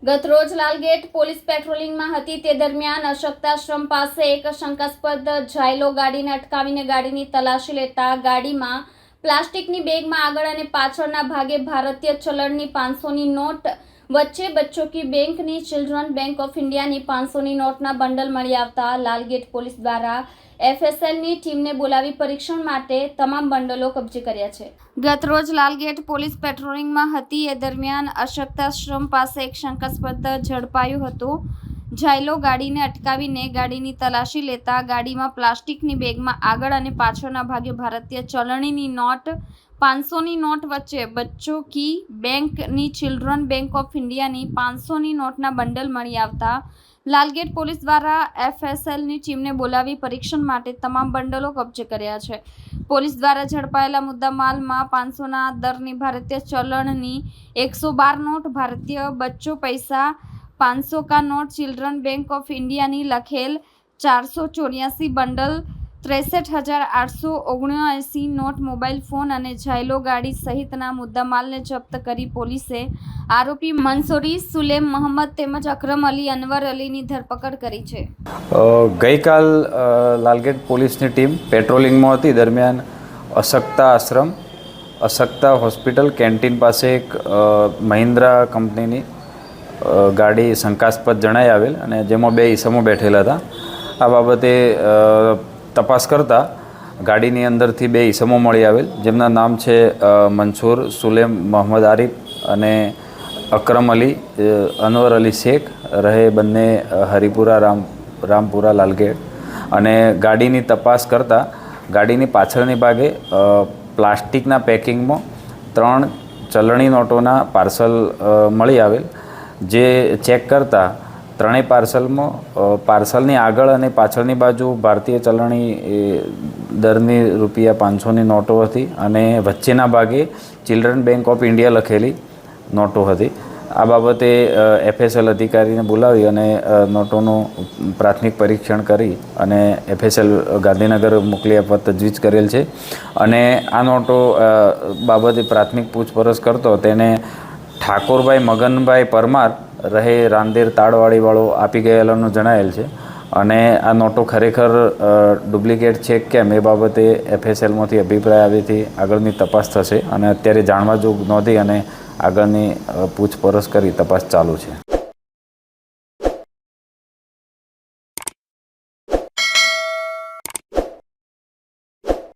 ગત રોજ લાલગેટ પોલીસ પેટ્રોલિંગમાં હતી તે દરમિયાન અશક્તાશ્રમ પાસે એક શંકાસ્પદ ઝાયલો ગાડીને અટકાવીને ગાડીની તલાશી લેતા ગાડીમાં પ્લાસ્ટિકની બેગમાં આગળ અને પાછળના ભાગે ભારતીય ચલણની 500ની નોટ વચ્ચે બચ્ચોं की બેંકની ચિલ્ડ્રન બેંક ઓફ ઇન્ડિયાની 500ની નોટના બંડલ મળી આવતા લાલગેટ પોલીસ દ્વારા એફએસએલની ટીમને બોલાવી પરીક્ષણ માટે તમામ બંડલો કબજે કર્યા છે। ગત રોજ લાલગેટ પોલીસ પેટ્રોલિંગમાં હતી એ દરમિયાન અશક્તાશ્રમ પાસે એક શંકાસ્પદ ઝડપાયું હતું। ઝાયલો ગાડીને અટકાવીને ગાડીની તલાશી લેતા ગાડીમાં પ્લાસ્ટિકની બેગમાં આગળ અને પાછળના ભાગે ભારતીય ચલણીની નોટ 500ની નોટ વચ્ચે બચ્ચોं की બેંકની ચિલ્ડ્રન બેંક ઓફ ઇન્ડિયાની 500ની નોટના બંડલ મળી આવતા લાલગેટ પોલીસ દ્વારા એફએસએલની ટીમને બોલાવી પરીક્ષણ માટે તમામ બંડલો કબજે કર્યા છે। પોલીસ દ્વારા ઝડપાયેલા મુદ્દામાલમાં 500ના દરની ભારતીય ચલણની 112 નોટ, ભારતીય બચ્ચો પૈસા 500 का note, children bank of India ની લખેલ 484 બંડલ, 63,879 નોટ, મોબાઈલ ફોન અને ઝાયલો ગાડી સહિતના મુદ્દામાલને જપ્ત કરી પોલીસે આરોપી મંસૂરી સુલેમ મોહમ્મદ તેમજ અકરમ અલી અનવર અલીની ધરપકડ કરી છે। ગઈકાલ લાલગેટ પોલીસની ટીમ પેટ્રોલિંગમાં હતી દરમિયાન અશક્તા આશ્રમ, અશક્તા હોસ્પિટલ કેન્ટીન પાસે એક મહિન્દ્રા કંપનીની ગાડી શંકાસ્પદ જણાઈ આવેલ અને જેમાં 2 ઈસમો બેઠેલા હતા। આ બાબતે તપાસ કરતાં ગાડીની અંદરથી 2 ઈસમો મળી આવેલ, જેમના નામ છે મંસૂર સુલેમ મોહમ્મદ આરિફ અને અકરમ અલી અનવર અલી શેખ, રહે બંને હરિપુરા રામપુરા લાલગેટ। અને ગાડીની તપાસ કરતાં ગાડીની પાછળની ભાગે પ્લાસ્ટિકના પેકિંગમાં 3 ચલણી નોટોના પાર્સલ મળી આવેલ, જે ચેક કરતાં ત્રણેય પાર્સલમાં પાર્સલની આગળ અને પાછળની બાજુ ભારતીય ચલણી દરની ₹500ની નોટો હતી અને વચ્ચેના ભાગે ચિલ્ડ્રન બેંક ઓફ ઇન્ડિયા લખેલી નોટો હતી। આ બાબતે એફએસએલ અધિકારીને બોલાવી અને નોટોનું પ્રાથમિક પરીક્ષણ કરી અને એફએસએલ ગાંધીનગર મોકલી આપવા તજવીજ કરેલ છે। અને આ નોટો બાબતે પ્રાથમિક પૂછપરછ કરતો તેને ઠાકોરભાઈ મગનભાઈ પરમાર, રહે રાંદેર તાળવાડીવાળો આપી ગયેલાનું જણાયેલ છે। અને આ નોટો ખરેખર ડુપ્લિકેટ છે કેમ એ બાબતે એફએસએલમાંથી અભિપ્રાય આવેથી આગળની તપાસ થશે અને અત્યારે જાણવા જોગ નોંધી અને આગળની પૂછપરછ કરી તપાસ ચાલુ છે।